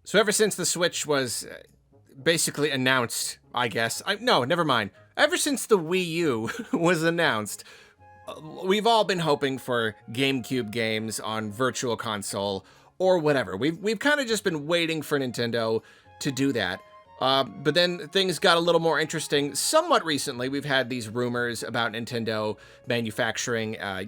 So ever since the Switch was basically announced, I guess. No, never mind. Ever since the Wii U was announced, we've all been hoping for GameCube games on Virtual Console or whatever. We've kind of just been waiting for Nintendo to do that. But then things got a little more interesting somewhat recently. We've had these rumors about Nintendo manufacturing, a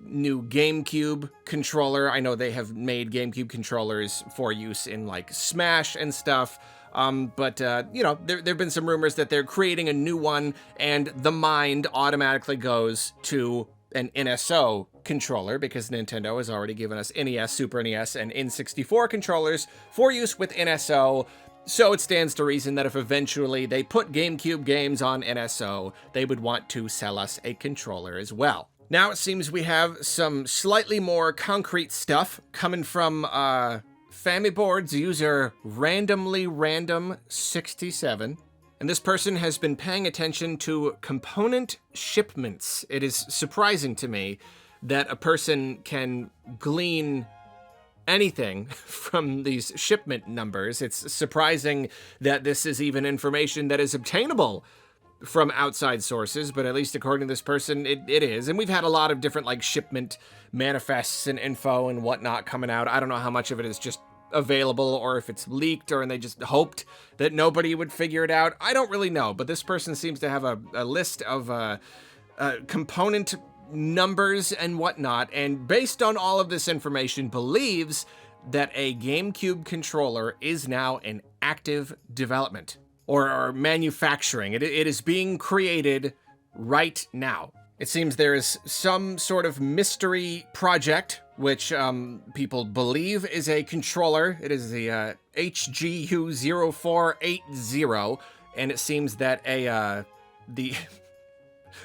new GameCube controller. I know they have made GameCube controllers for use in like Smash and stuff. But there've been some rumors that they're creating a new one, and the mind automatically goes to an NSO controller because Nintendo has already given us NES, Super NES, and N64 controllers for use with NSO. So it stands to reason that if eventually they put GameCube games on NSO, they would want to sell us a controller as well. Now it seems we have some slightly more concrete stuff coming from Famiboard's user randomly random 67. And this person has been paying attention to component shipments. It is surprising to me that a person can glean anything from these shipment numbers. It's surprising that this is even information that is obtainable from outside sources, but at least according to this person, it is. And we've had a lot of different like shipment manifests and info and whatnot coming out. I don't know how much of it is just available or if it's leaked or and they just hoped that nobody would figure it out. I don't really know, but this person seems to have a list of component numbers and whatnot, and based on all of this information, believes that a GameCube controller is now in active development or manufacturing. It is being created right now. It seems there is some sort of mystery project which people believe is a controller. It is the HGU0480, and it seems that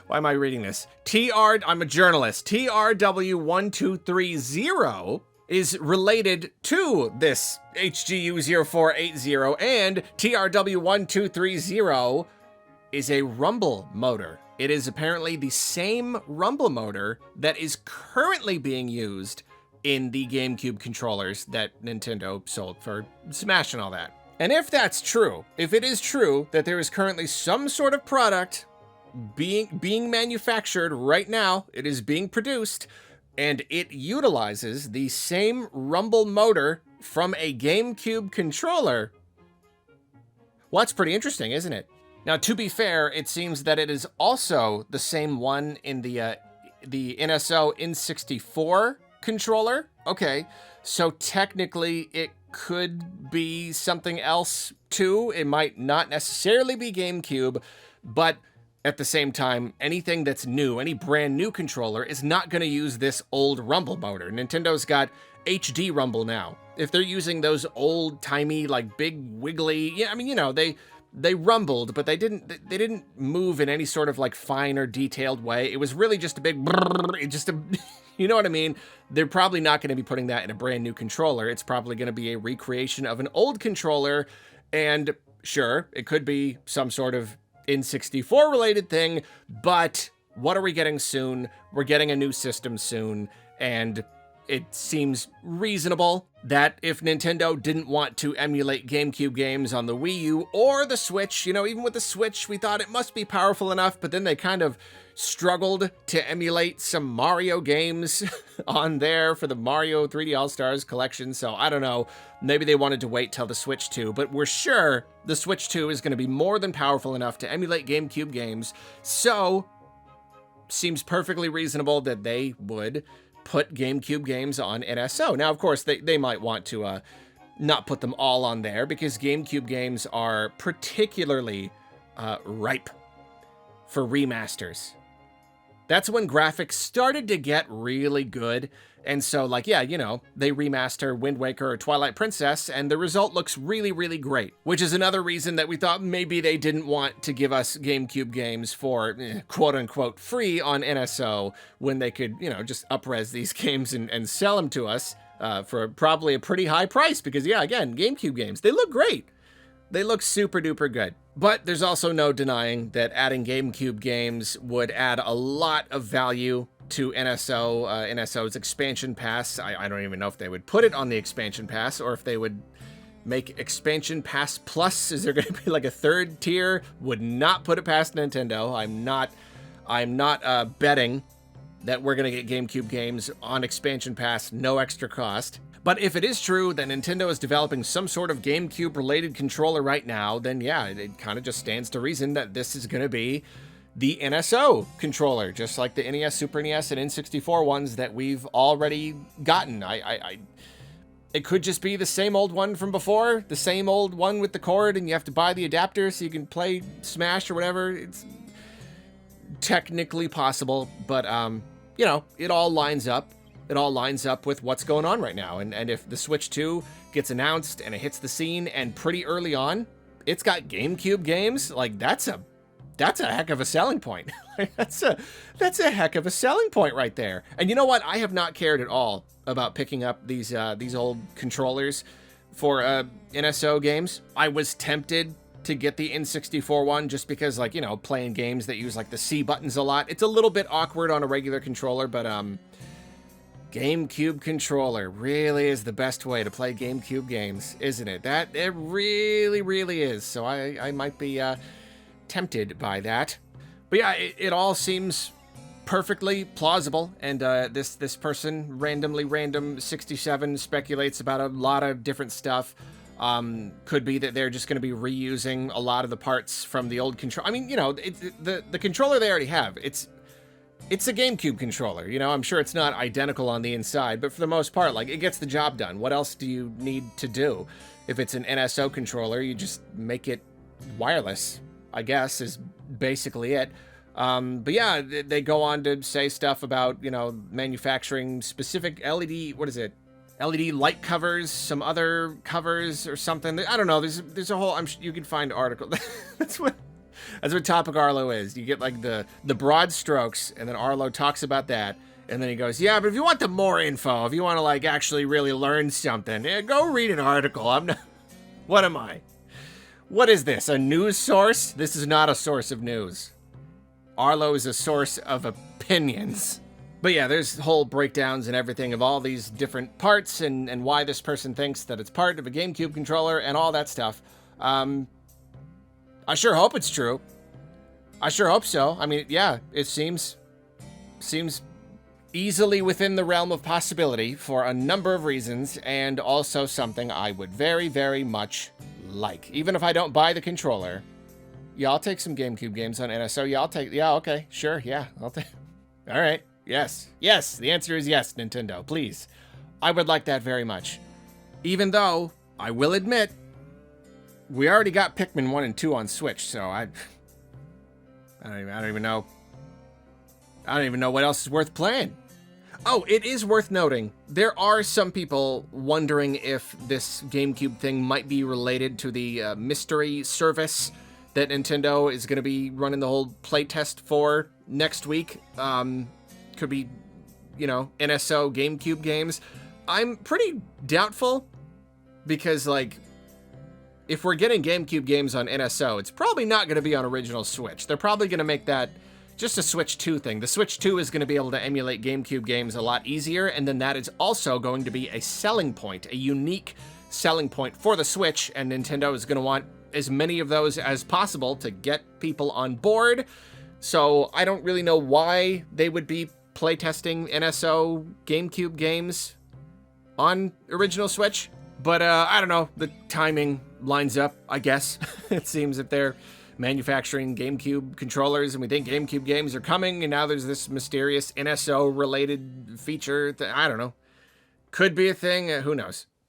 why am I reading this? I'm a journalist. TRW1230 is related to this HGU0480, and TRW1230 is a rumble motor. It is apparently the same rumble motor that is currently being used in the GameCube controllers that Nintendo sold for Smash and all that. And if that's true, if it is true that there is currently some sort of product being manufactured right now, it is being produced, and it utilizes the same rumble motor from a GameCube controller, well, that's pretty interesting, isn't it? Now, to be fair, it seems that it is also the same one in the NSO N64 controller. Okay, so technically it could be something else too. It might not necessarily be GameCube, but at the same time, anything that's new, any brand new controller is not going to use this old rumble motor. Nintendo's got HD rumble now. If they're using those old-timey, like big wiggly, they rumbled, but they didn't move in any sort of like fine or detailed way. It was really just a big you know what I mean? They're probably not going to be putting that in a brand new controller. It's probably going to be a recreation of an old controller, and sure, it could be some sort of N64 related thing, but what are we getting soon? We're getting a new system soon, and it seems reasonable that if Nintendo didn't want to emulate GameCube games on the Wii U or the Switch, even with the Switch, we thought it must be powerful enough, but then they kind of struggled to emulate some Mario games on there for the Mario 3D All-Stars collection, so I don't know. Maybe they wanted to wait till the Switch 2, but we're sure the Switch 2 is going to be more than powerful enough to emulate GameCube games, so seems perfectly reasonable that they would put GameCube games on NSO. Now, of course, they might want to not put them all on there because GameCube games are particularly ripe for remasters. That's when graphics started to get really good. And so, they remaster Wind Waker or Twilight Princess, and the result looks really, really great. Which is another reason that we thought maybe they didn't want to give us GameCube games for quote-unquote free on NSO when they could, just up-res these games and sell them to us for probably a pretty high price. Because, again, GameCube games, they look great. They look super duper good. But there's also no denying that adding GameCube games would add a lot of value to NSO's expansion pass. I don't even know if they would put it on the expansion pass or if they would Make expansion pass plus. Is there going to be like a third tier? Would not put it past Nintendo. I'm not betting that we're going to get GameCube games on expansion pass, no extra cost. But if it is true that Nintendo is developing some sort of GameCube-related controller right now, then yeah, it kind of just stands to reason that this is going to be the NSO controller, just like the NES, Super NES, and N64 ones that we've already gotten. It could just be the same old one from before, the same old one with the cord, and you have to buy the adapter so you can play Smash or whatever. It's technically possible, but, you know, it all lines up. It all lines up with what's going on right now. And if the Switch 2 gets announced and it hits the scene and pretty early on, it's got GameCube games, like that's a heck of a selling point. that's a heck of a selling point right there. And you know what? I have not cared at all about picking up these old controllers for NSO games. I was tempted to get the N64 one just because, like, you know, playing games that use like the C buttons a lot, it's a little bit awkward on a regular controller, but GameCube controller really is the best way to play GameCube games, isn't it? That it really, really is. So I might be tempted by that. But yeah, it all seems perfectly plausible. And this person, random 67, speculates about a lot of different stuff. Could be that they're just going to be reusing a lot of the parts from the old control. I mean, you know, the controller they already have, it's a GameCube controller. You know, I'm sure it's not identical on the inside, but for the most part, like, it gets the job done. What else do you need to do? If it's an NSO controller, you just make it wireless, I guess, is basically it. But yeah, they go on to say stuff about, you know, manufacturing specific LED, what is it? LED light covers, some other covers or something. I don't know. There's a whole, you can find article. That's what Topic Arlo is. You get like the broad strokes, and then Arlo talks about that, and then he goes, yeah, but if you want the more info, if you want to like actually really learn something, go read an article. I'm not, what am I? What is this, a news source? This is not a source of news. Arlo is a source of opinions. But yeah, there's whole breakdowns and everything of all these different parts and why this person thinks that it's part of a GameCube controller and all that stuff. I sure hope it's true. I sure hope so. I mean, yeah, it seems easily within the realm of possibility for a number of reasons, and also something I would very, very much like. Even if I don't buy the controller, yeah, I'll take some GameCube games on NSO. Yeah, okay, sure, yeah, I'll take. All right, yes, the answer is yes, Nintendo, please. I would like that very much. Even though, I will admit, we already got Pikmin 1 and 2 on Switch, so I don't even know. I don't even know what else is worth playing. Oh, it is worth noting, there are some people wondering if this GameCube thing might be related to the mystery service that Nintendo is going to be running the whole playtest for next week. Could be, you know, NSO GameCube games. I'm pretty doubtful, because, like, if we're getting GameCube games on NSO, it's probably not going to be on original Switch. They're probably going to make that just a Switch 2 thing. The Switch 2 is going to be able to emulate GameCube games a lot easier, and then that is also going to be a selling point, a unique selling point for the Switch, and Nintendo is going to want as many of those as possible to get people on board. So I don't really know why they would be playtesting NSO GameCube games on original Switch. But I don't know, the timing lines up, I guess. It seems if they're manufacturing GameCube controllers and we think GameCube games are coming, and now there's this mysterious NSO-related feature. I don't know. Could be a thing, who knows.